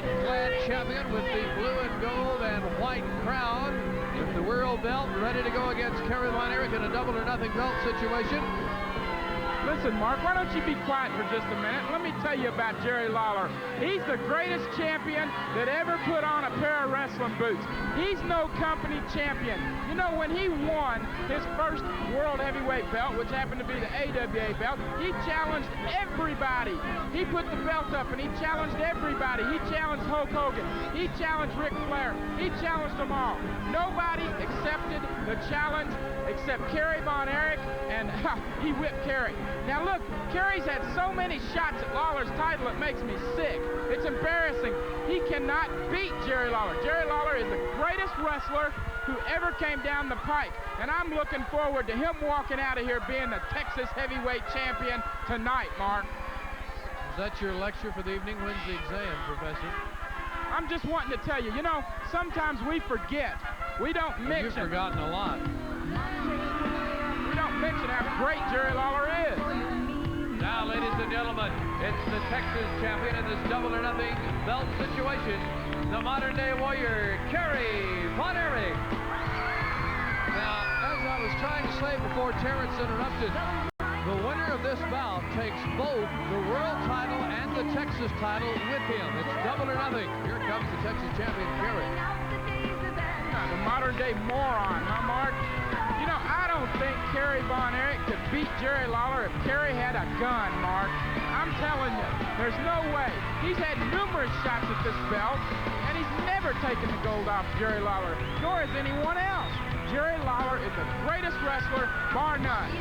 white-clad champion with the blue and gold and white crown, with the world belt, ready to go against Kerry Von Erich in a double-or-nothing belt situation. Listen, Mark, why don't you be quiet for just a minute? Let me tell you about Jerry Lawler. He's the greatest champion that ever put on a pair of wrestling boots. He's no company champion. You know, when he won his first World Heavyweight belt, which happened to be the AWA belt, he challenged everybody. He put the belt up and he challenged everybody. He challenged Hulk Hogan. He challenged Ric Flair. He challenged them all. Nobody accepted the challenge except Kerry Von Erich, and he whipped Kerry. Now look, Kerry's had so many shots at Lawler's title, it makes me sick. It's embarrassing. He cannot beat Jerry Lawler. Jerry Lawler is the greatest wrestler who ever came down the pike, and I'm looking forward to him walking out of here being the Texas heavyweight champion tonight, Mark. Is that your lecture for the evening? When's the exam, Professor? I'm just wanting to tell you, you know, sometimes we forget. We don't mention. You've forgotten a lot. We don't mention how great Jerry Lawler is. Now, ladies and gentlemen, it's the Texas champion in this double-or-nothing belt situation, the modern-day warrior, Kerry Von Erich. Now, as I was trying to say before Terrence interrupted, the winner of this bout takes both the world title and the Texas title with him. It's double-or-nothing. Here comes the Texas champion, Kerry. The modern-day moron, huh, Mark? You know, I don't think Kerry Von Erich could beat Jerry Lawler if Kerry had a gun, Mark. I'm telling you, there's no way. He's had numerous shots at this belt, and he's never taken the gold off Jerry Lawler, nor has anyone else. Jerry Lawler is the greatest wrestler, bar none.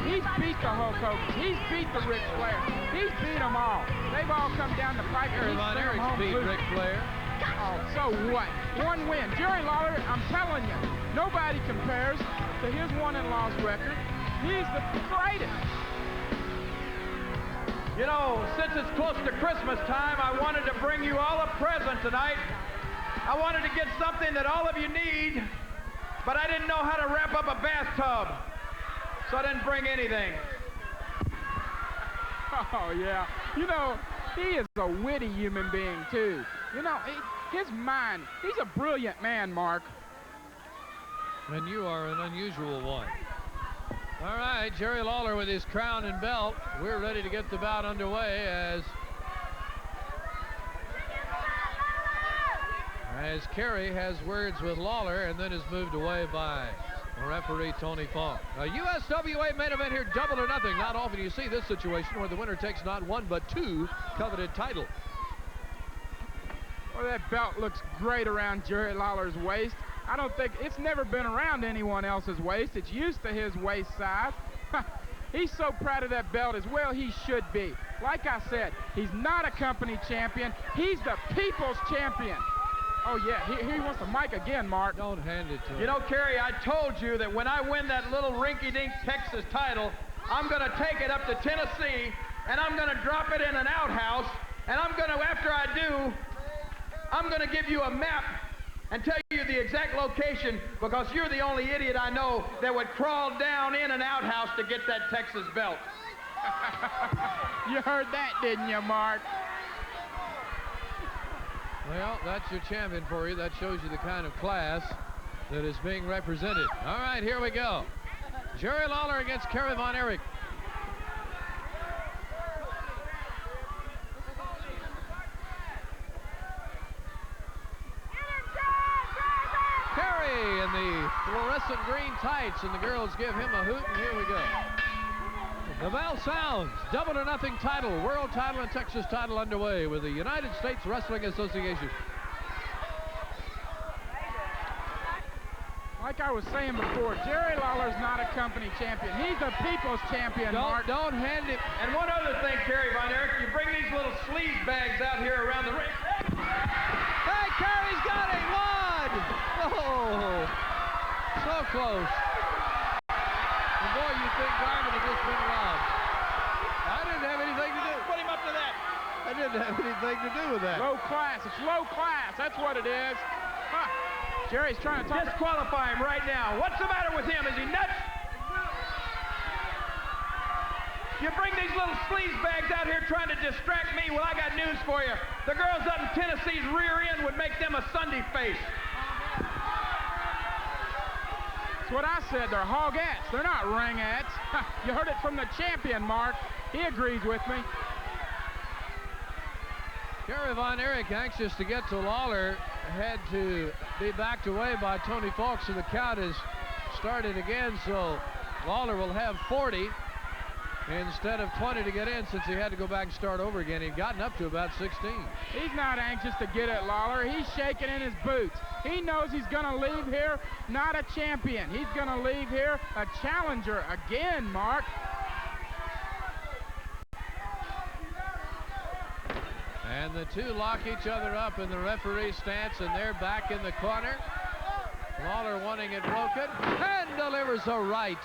He's beat the Hulk Hogan. He's beat the Ric Flair. He's beat them all. They've all come down the pike. Kerry Von Erich beat Ric Flair. Oh, so what? One win. Jerry Lawler, I'm telling you, nobody compares to his won-and-loss record. He's the greatest. You know, since it's close to Christmas time, I wanted to bring you all a present tonight. I wanted to get something that all of you need, but I didn't know how to wrap up a bathtub, so I didn't bring anything. Oh, yeah. You know, he is a witty human being, too. You know, his mind, he's a brilliant man, Mark. And you are an unusual one. All right, Jerry Lawler with his crown and belt. We're ready to get the bout underway as Kerry has words with Lawler and then is moved away by referee Tony Fong. A USWA main event here, double or nothing. Not often you see this situation where the winner takes not one but two coveted titles. Well, that belt looks great around Jerry Lawler's waist. I don't think it's never been around anyone else's waist. It's used to his waist size. He's so proud of that belt as well. He should be. Like I said, he's not a company champion. He's the people's champion. Oh, yeah, he wants the mic again, Mark. Don't hand it to him. You know, Kerry, I told you that when I win that little rinky-dink Texas title, I'm going to take it up to Tennessee, and I'm going to drop it in an outhouse, and I'm going to, after I do, I'm going to give you a map and tell you the exact location, because you're the only idiot I know that would crawl down in an outhouse to get that Texas belt. You heard that, didn't you, Mark? Well, that's your champion for you. That shows you the kind of class that is being represented. All right, here we go. Jerry Lawler against Kerry Von Erich. Kerry in the fluorescent green tights, and the girls give him a hoot, and here we go. The bell sounds. Double or nothing title, world title and Texas title underway with the United States Wrestling Association. Like I was saying before, Jerry Lawler's not a company champion. He's a people's champion, Mark. Don't hand it. And one other thing, Kerry Von Erich, you bring these little sleeve bags out here around the ring. Hey, Kerry's got it. One. Oh, so close. And boy, you think Garvin had just been robbed. I didn't have anything to do. Put him up to that. I didn't have anything to do with that. Low class. It's low class. That's what it is. Huh. Jerry's trying to talk. Disqualify him right now. What's the matter with him? Is he nuts? You bring these little sleaze bags out here trying to distract me. Well, I got news for you. The girls up in Tennessee's rear end would make them a Sunday face. That's what I said. They're hogettes. They're not ringettes. You heard it from the champion, Mark. He agrees with me. Kerry Von Erich, anxious to get to Lawler, had to be backed away by Tony Falk, so the count is started again. So Lawler will have 40 instead of 20 to get in, since he had to go back and start over again. He'd gotten up to about 16. He's not anxious to get at Lawler. He's shaking in his boots. He knows he's going to leave here not a champion. He's going to leave here a challenger again, Mark. And the two lock each other up in the referee stance, and they're back in the corner. Lawler wanting it broken, and delivers a right.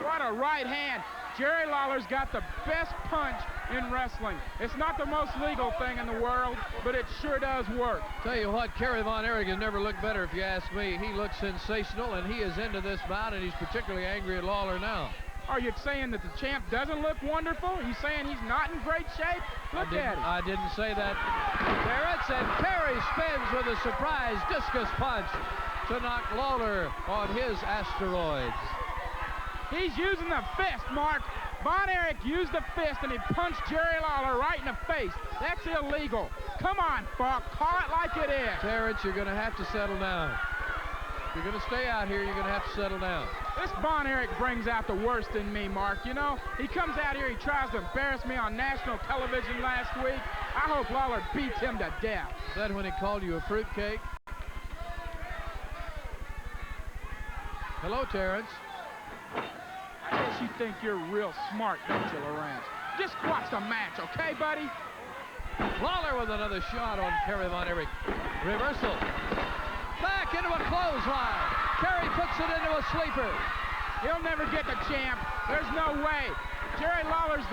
What a right hand. Jerry Lawler's got the best punch in wrestling. It's not the most legal thing in the world, but it sure does work. Tell you what, Kerry Von Erich has never looked better, if you ask me. He looks sensational, and he is into this bout, and he's particularly angry at Lawler now. Are you saying that the champ doesn't look wonderful? Are you saying he's not in great shape? Look at him. I didn't say that. Barrett's, and Kerry spins with a surprise discus punch to knock Lawler on his asteroids. He's using the fist, Mark. Von Erich used the fist, and he punched Jerry Lawler right in the face. That's illegal. Come on, Falk. Call it like it is. Terrence, you're going to have to settle down. If you're going to stay out here, you're going to have to settle down. This Von Erich brings out the worst in me, Mark. You know, he comes out here, he tries to embarrass me on national television last week. I hope Lawler beats him to death. Is that when he called you a fruitcake? Hello, Terrence. I guess you think you're real smart, don't you, Lawrence? Just watch the match, okay, buddy? Lawler with another shot on Kerry Von Erich. Reversal. Back into a clothesline. Kerry puts it into a sleeper. He'll never get the champ. There's no way. Jerry Lawler's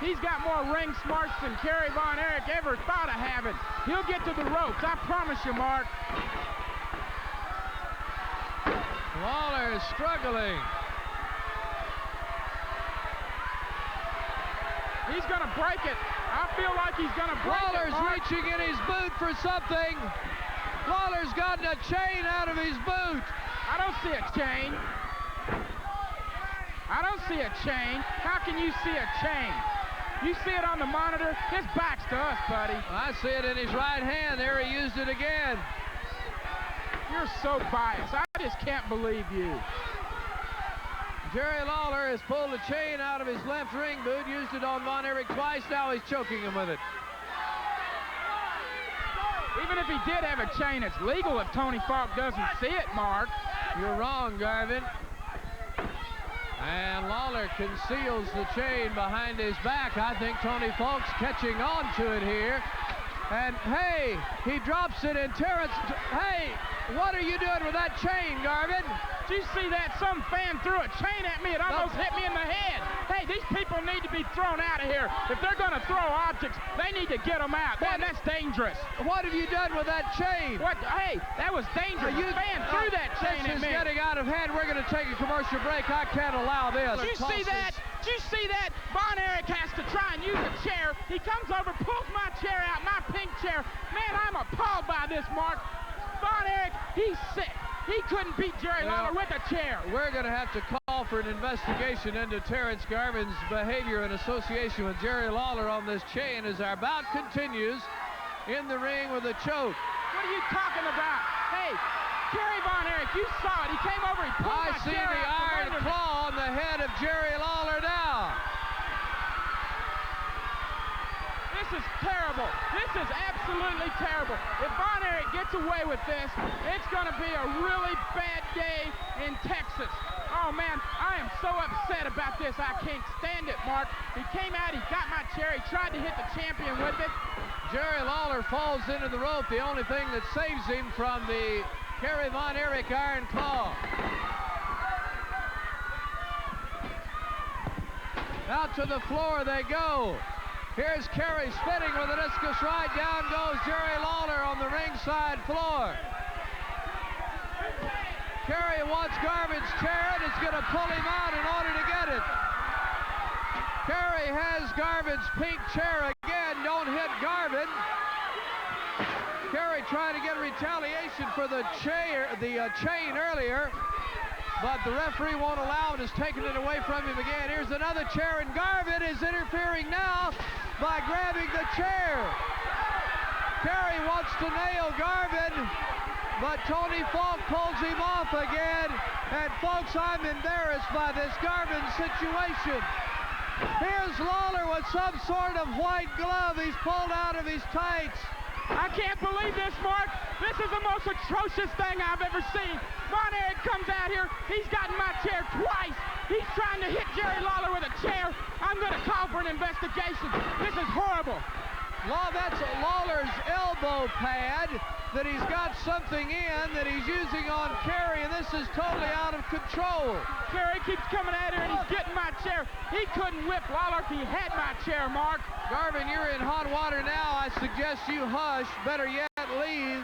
he's got more ring smarts than Kerry Von Erich ever thought of having. He'll get to the ropes, I promise you, Mark. Lawler is struggling. He's gonna break it. I feel like he's gonna break it. Lawler's reaching in his boot for something. Lawler's gotten a chain out of his boot. I don't see a chain. I don't see a chain. How can you see a chain? You see it on the monitor? His back's to us, buddy. I see it in his right hand. There, he used it again. You're so biased. I just can't believe you. Jerry Lawler has pulled the chain out of his left ring boot, used it on Von Erich twice. Now he's choking him with it. Even if he did have a chain, it's legal if Tony Falk doesn't see it, Mark. You're wrong, Garvin. And Lawler conceals the chain behind his back. I think Tony Falk's catching on to it here. And, hey, he drops it, and Terrence, hey, what are you doing with that chain, Garvin? Did you see that? Some fan threw a chain at me. It almost hit me in the head. Hey, these people need to be thrown out of here. If they're going to throw objects, they need to get them out. Man, that's dangerous. What have you done with that chain? What? Hey, that was dangerous. The fan threw that chain at me. This is getting out of hand. We're going to take a commercial break. I can't allow this. Did you see that? Did you see that? Von Erich has to try and use a chair. He comes over, pulls my chair out, my pink chair. Man, I'm appalled by this, Mark. Von Erich, he's sick. He couldn't beat Jerry Lawler with a chair. We're going to have to call for an investigation into Terrence Garvin's behavior in association with Jerry Lawler on this chain as our bout continues in the ring with a choke. What are you talking about? Hey, Kerry Von Erich, you saw it. He came over, he pulled my chair out. I see the iron claw on the head of Jerry Lawler now. This is terrible. This is absolutely terrible. If Von Erich gets away with this, it's going to be a really bad day in Texas. Oh, man, I am so upset about this. I can't stand it, Mark. He came out, he got my chair, he tried to hit the champion with it. Jerry Lawler falls into the rope, the only thing that saves him from the Kerry Von Erich iron claw. Out to the floor they go. Here's Kerry spinning with a discus right. Down goes Jerry Lawler on the ringside floor. Kerry wants Garvin's chair and is going to pull him out in order to get it. Kerry has Garvin's pink chair again. Don't hit Garvin. Kerry trying to get retaliation for the chain earlier, but the referee won't allow it. Has taken it away from him again. Here's another chair, and Garvin is interfering now by grabbing the chair. Kerry wants to nail Garvin, but Tony Falk pulls him off again. And folks, I'm embarrassed by this Garvin situation. Here's Lawler with some sort of white glove he's pulled out of his tights. I can't believe this, Mark. This is the most atrocious thing I've ever seen. Von Erich comes out here. He's gotten my chair twice. He's trying to hit Jerry Lawler with a chair. I'm going to call for an investigation. This is horrible. That's Lawler's elbow pad that he's got something in that he's using on Kerry, and this is totally out of control. Kerry keeps coming at her, and he's getting my chair. He couldn't whip Lawler if he had my chair, Mark. Garvin, you're in hot water now. I suggest you hush. Better yet, leave.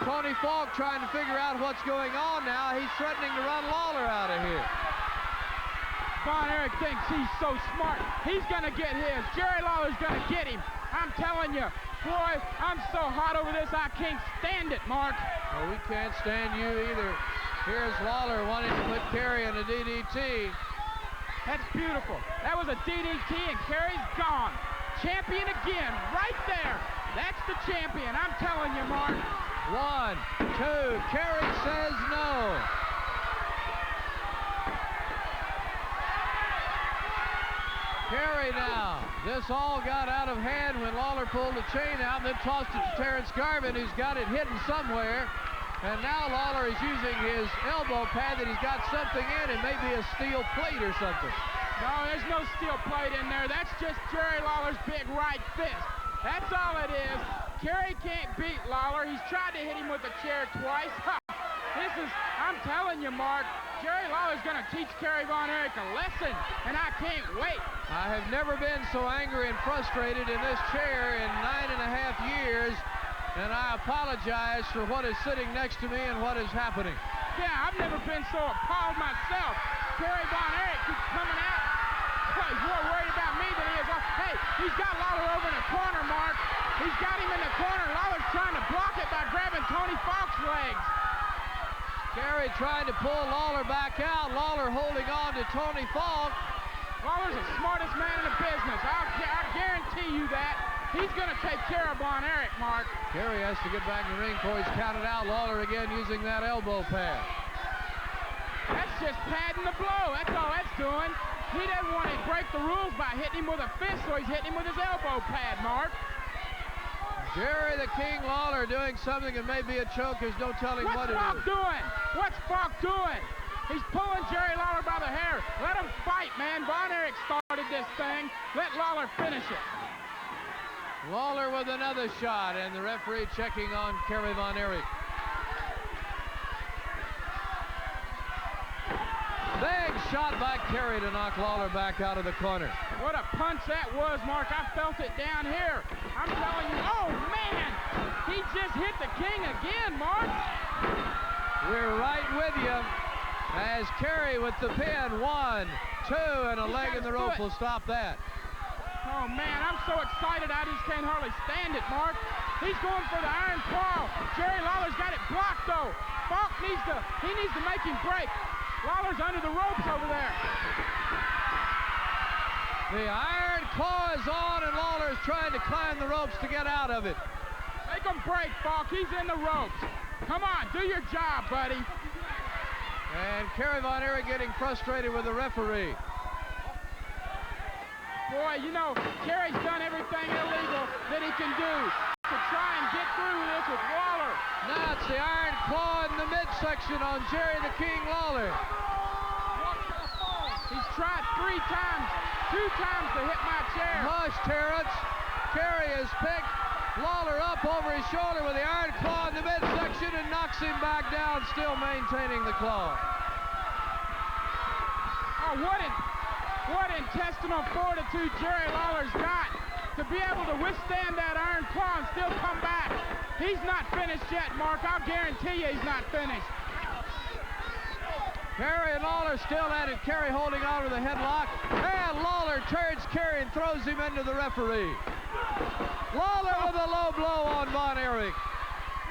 Tony Falk trying to figure out what's going on now. He's threatening to run Lawler out of here. Von Erich thinks he's so smart. He's going to get his. Jerry Lawler's going to get him. I'm telling you, boy, I'm so hot over this, I can't stand it, Mark. Well, we can't stand you either. Here's Lawler wanting to put Kerry in a DDT. That's beautiful. That was a DDT, and Kerry's gone. Champion again, right there. That's the champion, I'm telling you, Mark. 1, 2, Kerry says no. Kerry now. This all got out of hand when Lawler pulled the chain out, then tossed it to Terrence Garvin, who's got it hidden somewhere. And now Lawler is using his elbow pad that he's got something in, and maybe a steel plate or something. No, there's no steel plate in there. That's just Jerry Lawler's big right fist. That's all it is. Kerry can't beat Lawler. He's tried to hit him with a chair twice. I'm telling you, Mark, Jerry Lawler's going to teach Kerry Von Erich a lesson, and I can't wait. I have never been so angry and frustrated in this chair in 9.5 years, and I apologize for what is sitting next to me and what is happening. Yeah, I've never been so appalled myself. Kerry Von Erich keeps coming out. He's more worried about me than he is. Hey, he's got Lawler over in the corner, Mark. He's got him in the corner. Lawler's trying to block it by grabbing Tony Falk's legs. Kerry trying to pull Lawler back out. Lawler holding on to Tony Falk. Lawler's the smartest man in the business. I guarantee you that. He's going to take care of Von Erich, Mark. Kerry has to get back in the ring before he's counted out. Lawler again using that elbow pad. That's just padding the blow. That's all that's doing. He doesn't want to break the rules by hitting him with a fist, so he's hitting him with his elbow pad, Mark. Jerry the King Lawler doing something that may be a choke. There's no telling what it is. What's Falk doing? What's Falk doing? He's pulling Jerry Lawler by the hair. Let him fight, man. Von Erich started this thing. Let Lawler finish it. Lawler with another shot, and the referee checking on Kerry Von Erich. Big shot by Kerry to knock Lawler back out of the corner. What a punch that was, Mark. I felt it down here. I'm telling you, oh, man. He just hit the king again, Mark. We're right with you as Kerry with the pin. 1, 2, and a leg in the rope will stop that. Oh, man, I'm so excited I just can't hardly stand it, Mark. He's going for the iron claw. Jerry Lawler's got it blocked, though. Falk needs to make him break. Lawler's under the ropes over there. The iron claw is on, and Lawler's trying to climb the ropes to get out of it. Make him break, Falk. He's in the ropes. Come on, do your job, buddy. And Kerry Von Erich getting frustrated with the referee. Boy, you know, Kerry's done everything illegal that he can do to try and get through this with Lawler. Now it's the iron claw in the midsection on Jerry the King Lawler. He's tried 3 times, 2 times to hit my chair. Hush, Terrence. Kerry has picked Lawler up over his shoulder with the iron claw in the midsection and knocks him back down, still maintaining the claw. Oh, what intestinal fortitude Jerry Lawler's got to be able to withstand that iron claw and still come back. He's not finished yet, Mark. I'll guarantee you he's not finished. Kerry and Lawler still at it. Kerry holding on to the headlock. And Lawler turns Kerry and throws him into the referee. Lawler with a low blow on Von Erich.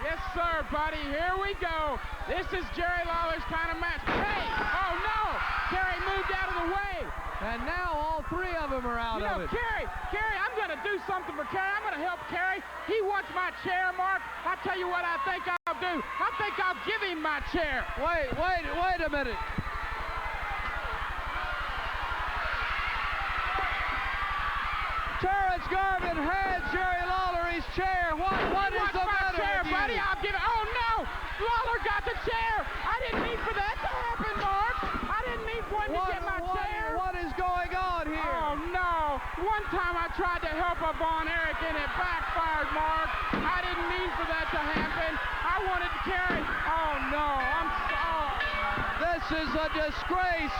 Yes, sir, buddy. Here we go. This is Jerry Lawler's kind of match. Hey! Oh, no! Kerry moved out of the way. And now all three of them are out of it. Kerry, I'm going to do something for Kerry. I'm going to help Kerry. He wants my chair, Mark. I'll tell you what I think I'll do. I think I'll give him my chair. Wait a minute. Terrence Garvin hands Jerry Lawler his chair. What is the matter chair, with you? buddy? I'll give it. Oh, no! Lawler got the chair. I didn't mean for that to happen, Mark. I didn't mean for him to get my chair. What is going on here? Oh, no. One time I tried to help a Von Erich and it backfired, Mark. I didn't mean for that to happen. I wanted to carry. Oh, no. I'm sorry. This is a disgrace.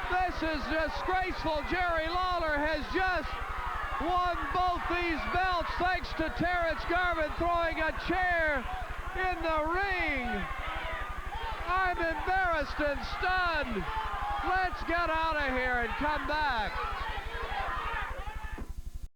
This is disgraceful. Jerry Lawler has just won both these belts thanks to Terrence Garvin throwing a chair in the ring. I'm embarrassed and stunned. Let's get out of here and come back.